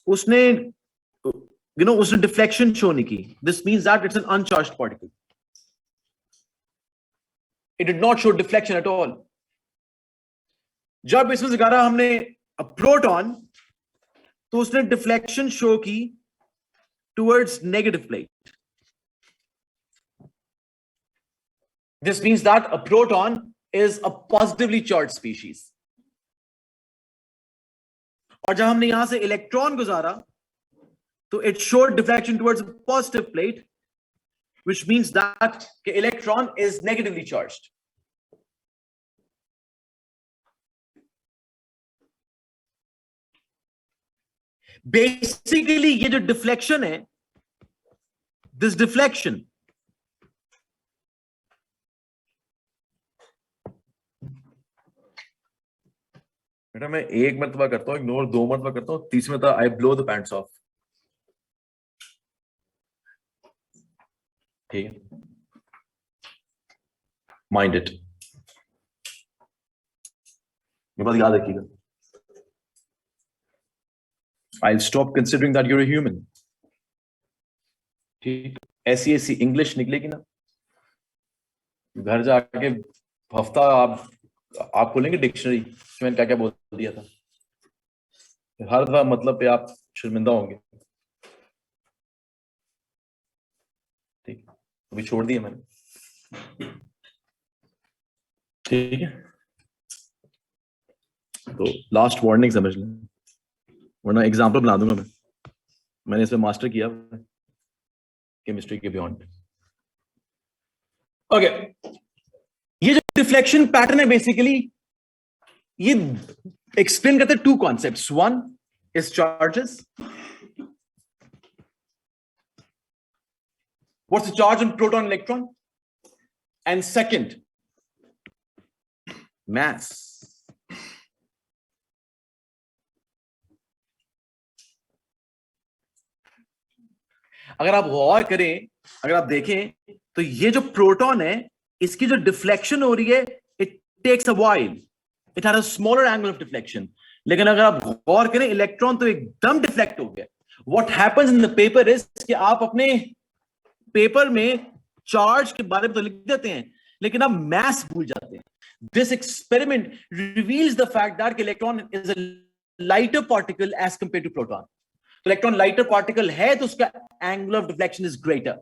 उसने उसने deflection show नहीं की. This means that it's an uncharged particle. It did not show deflection at all. जब इसमें दिखा रहा हमने प्रोटॉन, तो उसने डिफ्लेक्शन शो की towards negative plate. This means that a proton is a positively charged species. और जब हमने यहां से इलेक्ट्रॉन गुजारा, तो it showed deflection towards a positive plate, which means that the electron is negatively charged. Basically, ये जो deflection है, this deflection, बेटा मैं एक मरतबा करता हूँ इग्नोर, दो मरतबा करता हूँ, तीसरी मरतबा आई ब्लो द पैंट्स ऑफ. ठीक है, माइंड इट, ये बात याद रखिएगा. I'll stop considering that you're a human. ठीक, ऐसी ऐसी इंग्लिश निकलेगी ना, घर जाके हफ्ता आप खोलेंगे डिक्शनरी, मैंने क्या क्या बोल दिया था, हर दफा मतलब पे आप शर्मिंदा होंगे. ठीक, अभी छोड़ दिया मैंने. ठीक है, तो लास्ट वार्निंग समझ लें, वरना एग्जाम्पल बना दूंगा मैं. मैंने इसमें मास्टर किया केमिस्ट्री के बियॉन्ड. ओके, ये जो डिफ्लेक्शन पैटर्न है बेसिकली ये एक्सप्लेन करते हैं two concepts. One is charges. What's the charge on proton electron, and second mass. अगर आप गौर करें, अगर आप देखें, तो ये जो प्रोटॉन है इसकी जो डिफ्लेक्शन हो रही है, it takes a while, it has a smaller angle of deflection. लेकिन अगर आप गौर करें, इलेक्ट्रॉन तो एकदम डिफ्लेक्ट हो गया. What happens in the paper is कि आप अपने पेपर में चार्ज के बारे में तो लिख देते हैं, लेकिन आप मैस भूल जाते हैं. This experiment reveals the fact that electron is a lighter particle as compared to proton. So electron lighter particle है तो उसका angle of deflection is greater,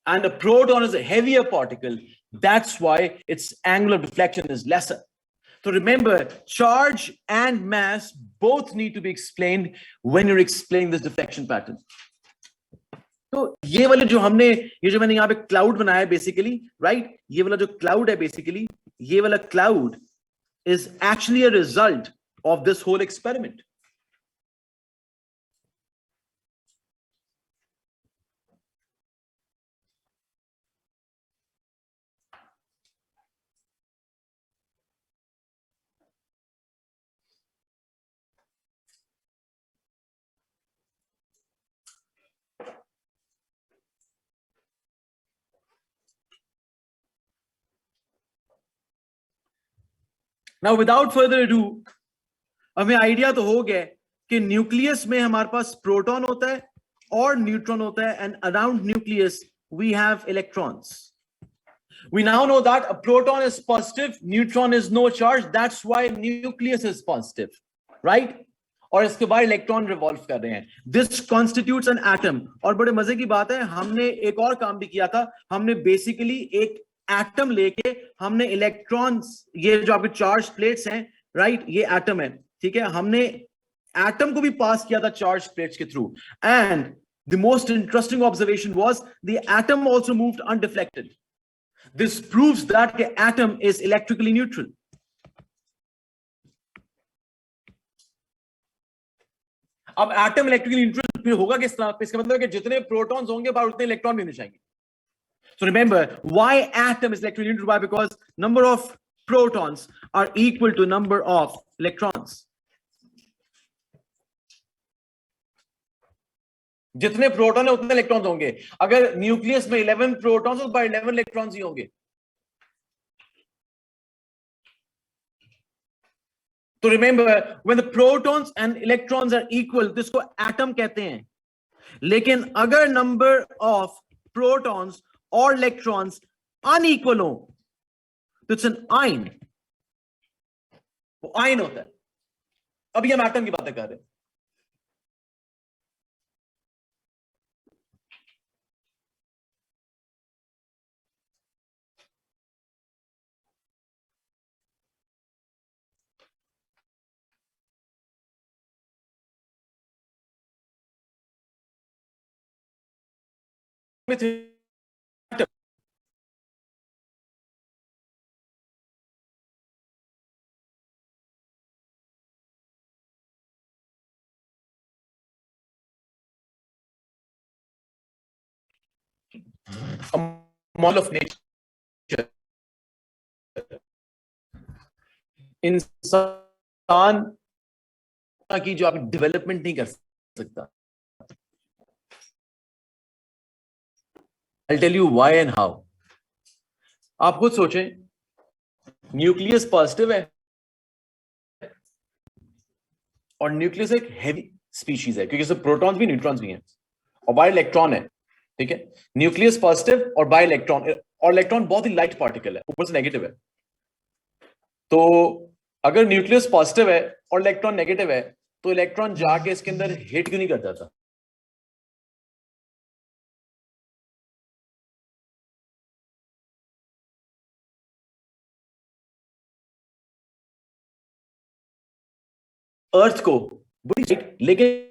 and a proton is a heavier particle. That's why its angle of deflection is lesser. So remember, charge and mass both need to be explained when you're explaining this deflection pattern. तो ये वाले जो हमने, ये जो मैंने यहाँ पे क्लाउड बनाया है बेसिकली, राइट, ये वाला जो क्लाउड है बेसिकली, ये वाला cloud is actually a result of this whole experiment. Now without further ado, हमें आइडिया तो हो गया कि न्यूक्लियस में हमारे पास प्रोटॉन होता है और न्यूट्रॉन होता है, and around nucleus we have electrons. We now know that a proton is positive, neutron is no charge. That's why nucleus is positive, right? और इसके बाद इलेक्ट्रॉन रिवॉल्व कर रहे हैं. This constitutes an atom. और बड़े मजे की बात है, हमने एक और काम भी किया था. हमने बेसिकली एक एटम लेके हमने इलेक्ट्रॉन्स, ये जो आपके चार्ज प्लेट्स हैं, राइट, ये एटम है, ठीक है, हमने एटम को भी पास किया था चार्ज प्लेट्स के through. And the most interesting observation was the atom also moved undeflected. This proves that the atom is electrically neutral. अब एटम इलेक्ट्रिकली न्यूट्रल फिर होगा किस तरह? इसका मतलब है कि जितने प्रोटॉन्स होंगे बाहर उतने इलेक्ट्रॉन भी होने चाहिए. So remember, why atom is electrically neutral? Why? Because number of protons are equal to number of electrons. जितने प्रोटॉन है उतने इलेक्ट्रॉन्स होंगे. अगर न्यूक्लियस में 11 प्रोटॉन्स, तो बाय 11 इलेक्ट्रॉन्स ही होंगे. तो remember when the protons and electrons are equal तो इसको एटम कहते हैं, लेकिन अगर नंबर ऑफ प्रोटॉन्स और इलेक्ट्रॉन्स अनइक्वल हो तो इट्स एन आयन, वो आयन होता है। अभी हम एटम की बातें कर रहे हैं। with atom. A model of nature. इंसान की जो आप डेवलपमेंट नहीं कर सकता। I'll tell you why and how. आप खुद सोचें, न्यूक्लियस पॉजिटिव है और न्यूक्लियस एक हेवी स्पीशीज है क्योंकि इसमें प्रोटॉन्स भी न्यूट्रॉन्स भी हैं और बाय इलेक्ट्रॉन है, ठीक है। न्यूक्लियस पॉजिटिव और बाय इलेक्ट्रॉन, और इलेक्ट्रॉन बहुत ही लाइट पार्टिकल है, ऊपर से नेगेटिव है। तो अगर न्यूक्लियस पॉजिटिव है और इलेक्ट्रॉन नेगेटिव है तो इलेक्ट्रॉन जाके इसके अंदर हिट क्यों नहीं कर जाता? अर्थ को बड़ी, लेकिन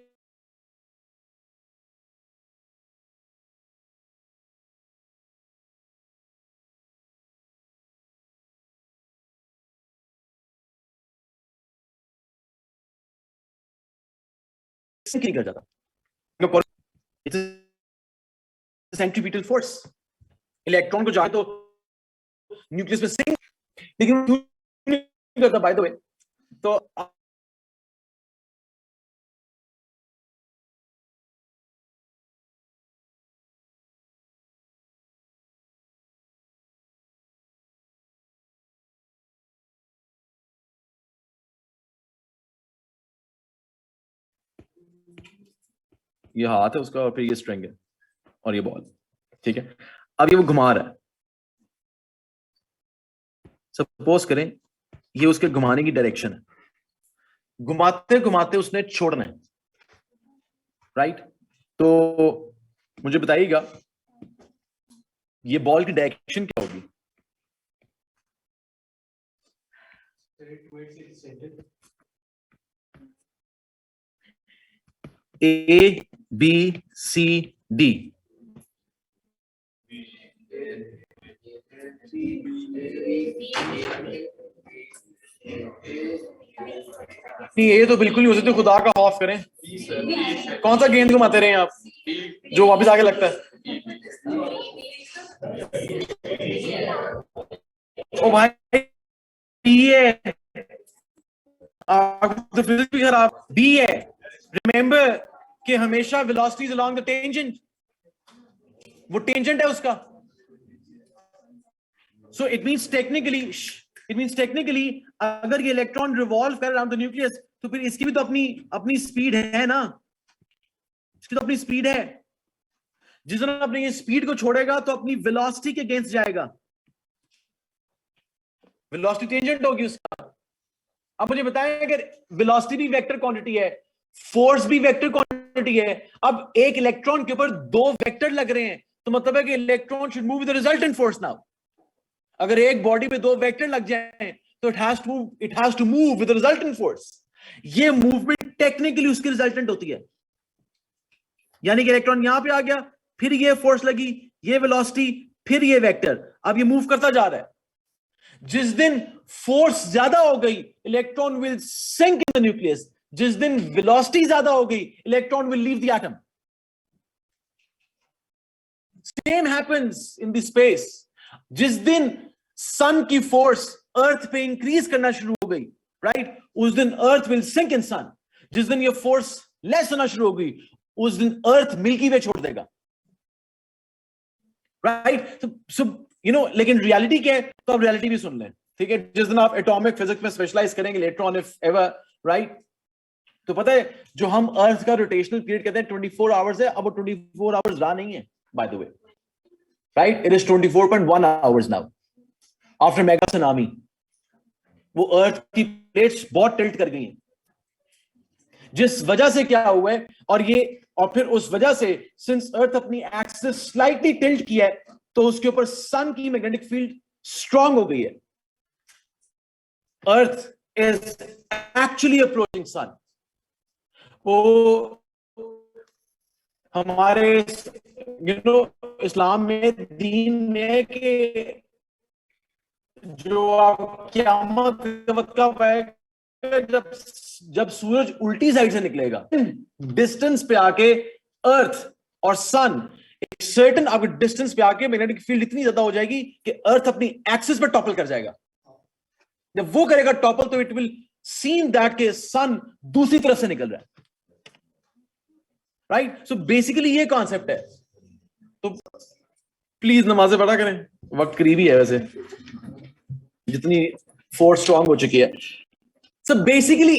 नहीं कर जाता। सेंट्रीपिटल फोर्स इलेक्ट्रॉन को जाए तो न्यूक्लियस में सिंक, लेकिन नहीं करता बाय द वे। तो ये हाथ है उसका और फिर ये स्ट्रिंग है और ये बॉल, ठीक है। अब ये वो घुमा रहा है, सपोज करें ये उसके घुमाने की डायरेक्शन है, घुमाते घुमाते उसने छोड़ना है, राइट। तो मुझे बताइएगा ये बॉल की डायरेक्शन क्या होगी? A, B, C, D. नहीं, ये तो बिल्कुल नहीं हो सकते, खुदा का खौफ करें। कौन सा गेंद घुमाते रहे आप जो वापस आगे लगता है? ओ भाई ये तो फिजिक्स भी खराब। बी है, रिमेंबर कि हमेशा वेलोसिटीज अलोंग द टेंजेंट, वो टेंजेंट है उसका। सो इट मींस टेक्निकली अगर ये इलेक्ट्रॉन रिवॉल्व कर अराउंड द न्यूक्लियस तो फिर इसकी भी तो अपनी स्पीड है ना, इसकी तो अपनी स्पीड है। जिस दिन अपने ये स्पीड को छोड़ेगा तो अपनी वेलोसिटी के अगेंस्ट जाएगा, वेलोसिटी टेंजेंट होगी उसका। अब मुझे बताएं, अगर वेलोसिटी भी वेक्टर क्वांटिटी है, फोर्स भी वेक्टर क्वांटिटी है, अब एक इलेक्ट्रॉन के ऊपर दो वेक्टर लग रहे हैं तो मतलब है कि electron should move with the resultant force. Now अगर एक बॉडी में दो वेक्टर लग जाएं तो it has to move with the resultant force. ये मूवमेंट टेक्निकली उसकी रिजल्टेंट होती है, यानी कि इलेक्ट्रॉन यहां पे आ गया, फिर ये फोर्स लगी, ये वेलोसिटी, फिर ये वेक्टर, अब ये मूव करता जा रहा है। जिस दिन फोर्स ज्यादा हो गई electron will sink in the nucleus, जिस दिन वेलोसिटी ज्यादा हो गई electron will leave the atom. Same happens in the space. जिस दिन सन की फोर्स अर्थ पे इंक्रीज करना शुरू हो गई, राइट, उस दिन अर्थ विल सिंक इन सन। जिस दिन ये फोर्स लेस होना शुरू हो गई उस दिन अर्थ मिल्की वे छोड़ देगा, राइट। सो यू नो, लेकिन रियलिटी क्या है? तो अब रियलिटी भी सुन लें। ठीक है, जिस दिन आप एटॉमिक फिजिक्स में स्पेशलाइज करेंगे later on if ever, right, तो पता है जो हम अर्थ का रोटेशनल पीरियड कहते हैं 24 आवर्स है, अब वो 24 आवर्स रहा नहीं है bye the way, right, it is 24.1 hours now after mega tsunami. वो अर्थ की प्लेट्स बहुत टिल्ट कर गई हैं, जिस वजह से क्या हुआ है, और फिर उस वजह से सिंस अर्थ अपनी एक्सिस स्लाइटली टिल्ट किया है, तो उसके ऊपर सन की मैग्नेटिक फील्ड स्ट्रांग हो गई है। अर्थ इज एक्चुअली अप्रोचिंग सन। वो हमारे इस्लाम में दीन में कि जो क़यामत का वक्त कब है, जब सूरज उल्टी साइड से निकलेगा, डिस्टेंस पे आके अर्थ और सन एक सर्टेन आपके डिस्टेंस पे आके मैग्नेटिक फील्ड इतनी ज्यादा हो जाएगी कि अर्थ अपनी एक्सिस पे टॉपल कर जाएगा। जब वो करेगा टॉपल, तो इट विल सीम दैट के सन दूसरी तरफ से निकल रहा है, राइट। सो बेसिकली ये कॉन्सेप्ट है। तो प्लीज नमाजें पढ़ा करें, वक्त करीबी है वैसे, जितनी फोर्स स्ट्रांग हो चुकी है। सो बेसिकली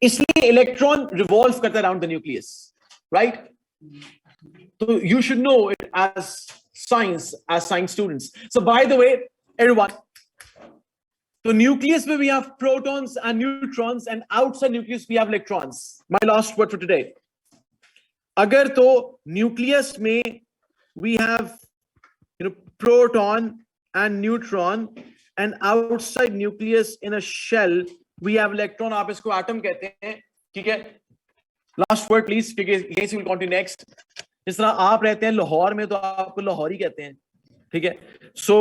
इसलिए इलेक्ट्रॉन रिवॉल्व करता है अराउंड द न्यूक्लियस, राइट। तो you should know it as science students. So by the way everyone, तो न्यूक्लियस में we have protons and neutrons, and outside nucleus we have electrons. My last word for today. अगर तो nucleus में we have proton and neutron, and outside nucleus in a shell we have electron, आप इसको atom कहते हैं, ठीक है। Last word please, क्योंकि यहीं से विल कंटिन्यू नेक्स्ट। जिस तरह आप रहते हैं लाहौर में, तो आपको लाहौरी कहते हैं, ठीक है। सो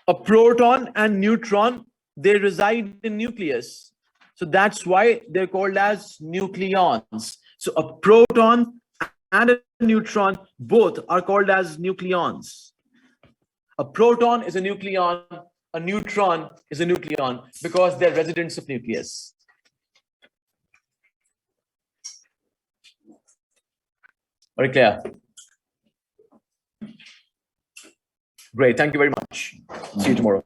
a proton and neutron, they reside in nucleus, so that's why they're called as nucleons. So a proton and a neutron both are called as nucleons. A proton is a nucleon, a neutron is a nucleon, because they're residents of nucleus. Very clear? Great, thank you very much. See you tomorrow.